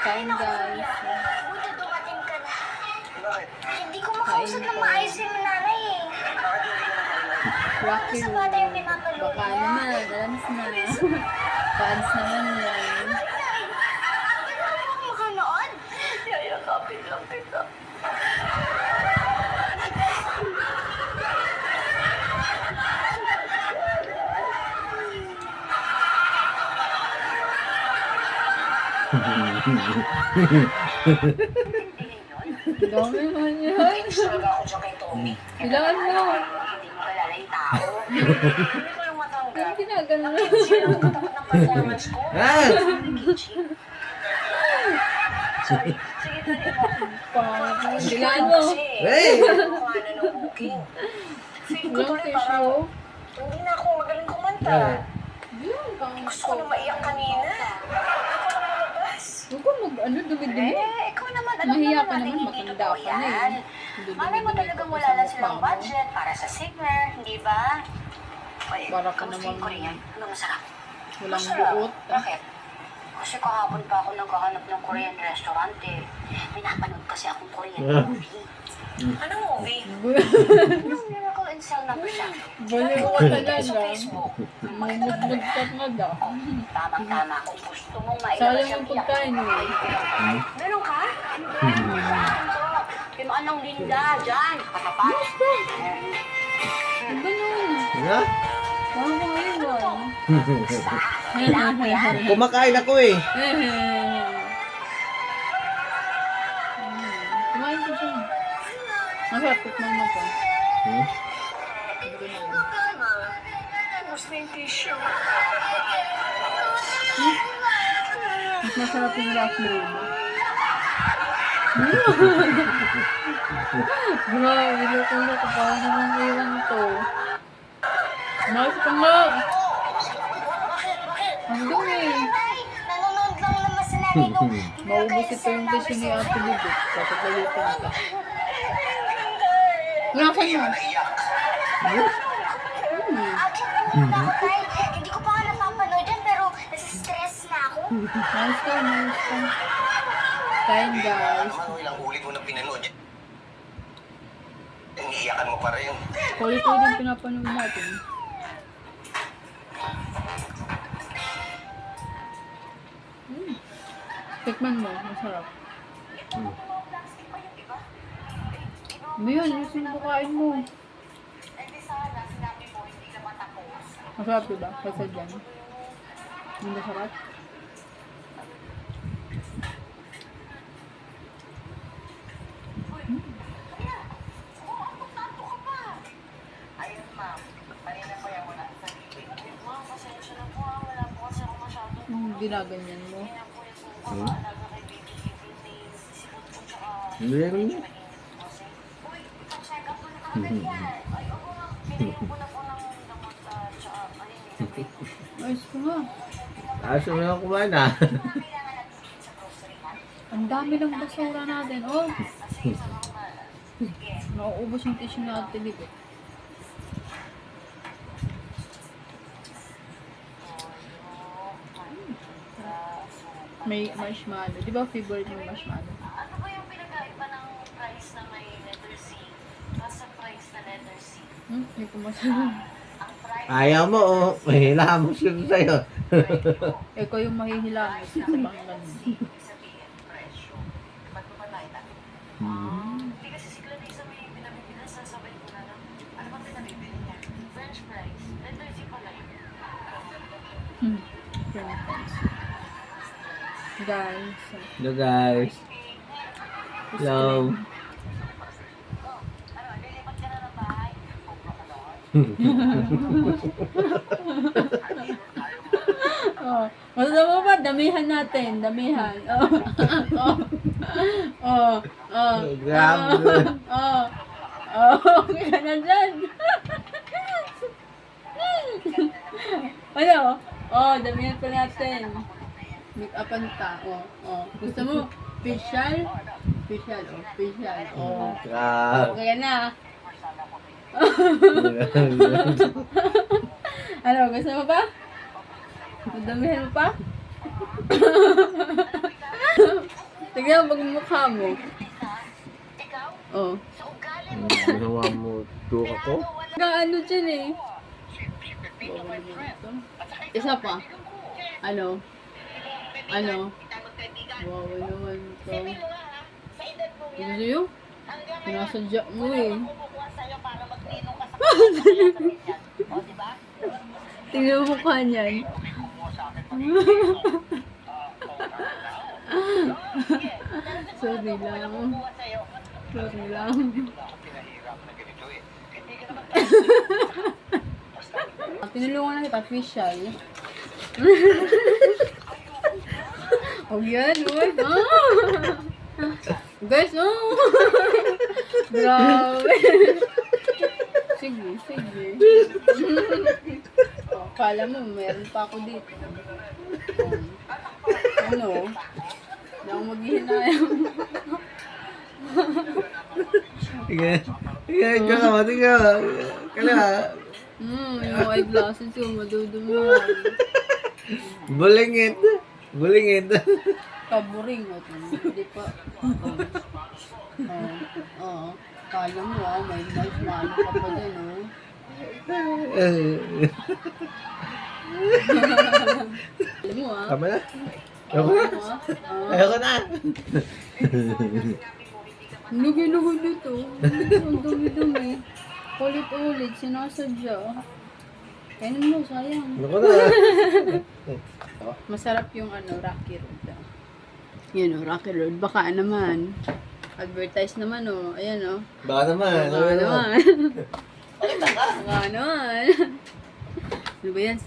Kain guys. Buti dumating ka na. Bakit? Hindi ko makausap na maayos yung nanay eh. Bakit hindi ka na kailangan? Rocky Sa bata yung pinapalood Baka naman, dance na. Dance naman yan. Pwede mo bang makanood? Yayakapin lang kita. Dami man yan. Talaga ako dyan kay Tommy. Kailangan mo. Hindi mo kilala yung tao. Hindi ko yung matanggal. Ang ginagano. Sino ang katakot ng performance ko? Ah! Sorry. Sige, dali mo. Kailangan mo. Hey! Ano ng booking? Feel ko tuloy parang hindi na ako magaling kumanta. Gusto ko na maiyak kanina. Ako na malabas. Huwag ko mag-ano, dumi-dumi. Ikaw naman, alam Mahiya naman ka natin naman, hindi matanda totoo ka na yan. eh. Malay mo talagang wala lang silang budget para sa singer, hindi ba? Oy, Para ka kamustahin namang ko rin yan. Ano masarap? walang Masarap. buot. Bakit? Kasi kahapon pa ako naghahanap ng Korean restaurant eh. May napanood kasi akong Korean movie. Anong movie? Yung Miracle in Cell number 7. Baliw ka Sa talaga. Facebook. Mamudmud ka nga daw. Tamang-tama kung gusto mong mailabas Sayang yung yung pagkain eh. Meron ka? Ano ba? Yung anong Linda, dyan. Katapat. Ang ganun. Ano? Parang maiwan. Kailangan mo yan. Kumakain ako eh. Kumain ko siya. Masarap tikman mo to. Hmm? Gusto yung tissue. Mas masarap yung raspberry. Grabe, loko-loko. Parang naman iwan to. Mas ka nga. Ang dumi. Nanonood lang naman sa nanay ko. Maubos ito yung tissue ni Ate Bibit. Kapag-ayutan ka. Lakan mo. Naiyak. Akin po na ako, Tay. Hindi ko pa nga napapanood yan, pero nasistress na ako. Nice ka, nice ka. Kain guys. Naman, ilang ulit mo na pinanood yan. Iniiyakan mo pa rin. Kulit-kulit yung pinapanood natin. Tikman mo, masarap. Mayan, yung sinubukain mo. Masarap diba? Kasi dyan. Hindi masarap. Ayun, ma'am. Kanina pa yan wala sa meeting. Ma'am, pasensya na po ah. Wala po kasi ako masyadong Ginaganyan mo. alaga kay baby everything. Sipot po tsaka Meron na. uy, check up po na kagad yan. Ay, oo nga. Pinainom ko na po ng gamot tsaka ayun. Ayos ko nga. Aso mo lang kumain ah. Kailangan natin sa grocery ha. Ang dami ng basura natin. Oh! Nauubos yung tissue natin dito. May marshmallow. Di ba favorite yung marshmallow? Ano ba yung pinagkaiba ng price na may letter C? Sa price na letter C. Hindi ko masarap. Ang price Ayaw mo oh. Mahila mo siya sa'yo. Ikaw yung mahihilangit sa banglan. ibig sabihin, presyo. Ba't mo ba tayo? Hindi kasi si Clarissa may pinabibili sa sabay ko na lang. Ano ba pinabibili niya? French fries. Letter C pala yun. Guys. Hello guys. Hello. Ano, lilipat ka na ng bahay? Oh, gusto mo ba? Damihan natin. Damihan. Oh. Oh. Oh. Grabe. Oh. Oh. Okay ka na dyan. Ano? Oh, damihan pa natin. Make-upan ka. Oh. Oh. Gusto mo? Facial? Facial. Oh. Facial. Oh. Grabe. Okay ka na. Ano? Gusto mo pa? Damihan mo pa? Sige, magmukha mo. Ikaw? Oh. Sa ugali mo. Ginawa mo to ako? Ano dyan eh. Isa pa. Ano? Ano? Wow, naman ito. Sa edad mo yan. Gusto yun? Hanggang Pinasadya mo eh. kumukuha sa'yo para magtinong ka sa kanya. O, diba? Tingnan mo mukha niyan. Sorry lang. Kumukuha sa'yo. Sorry lang. Tinulungan na kita, official. Oh, yan, uy. Guys, oh. Grabe. Sige, sige. Oh, kala mo, meron pa ako dito. Oh. Ano? Hindi ako maghihinayang. Sige. Sige, ikaw ka. Tingnan mo. Kala. Yung eyeglasses ko, maduduman. Bulingit. Bulingit. Kaburing at hindi pa. Oo. Kala mo may mano ka pa dyan, oh. Alam mo Tama na. Ayoko na. Ayoko na. Lugi-lugi dito. Ang dumi-dumi. Ulit-ulit, sinasadya. Kainin mo, sayang. Ayoko na. Masarap yung Rocky Road. Yan Rocky Road. Baka naman. Advertise naman, Ayan, Baka naman. Baka naman. Baka naman. Ano ba yan?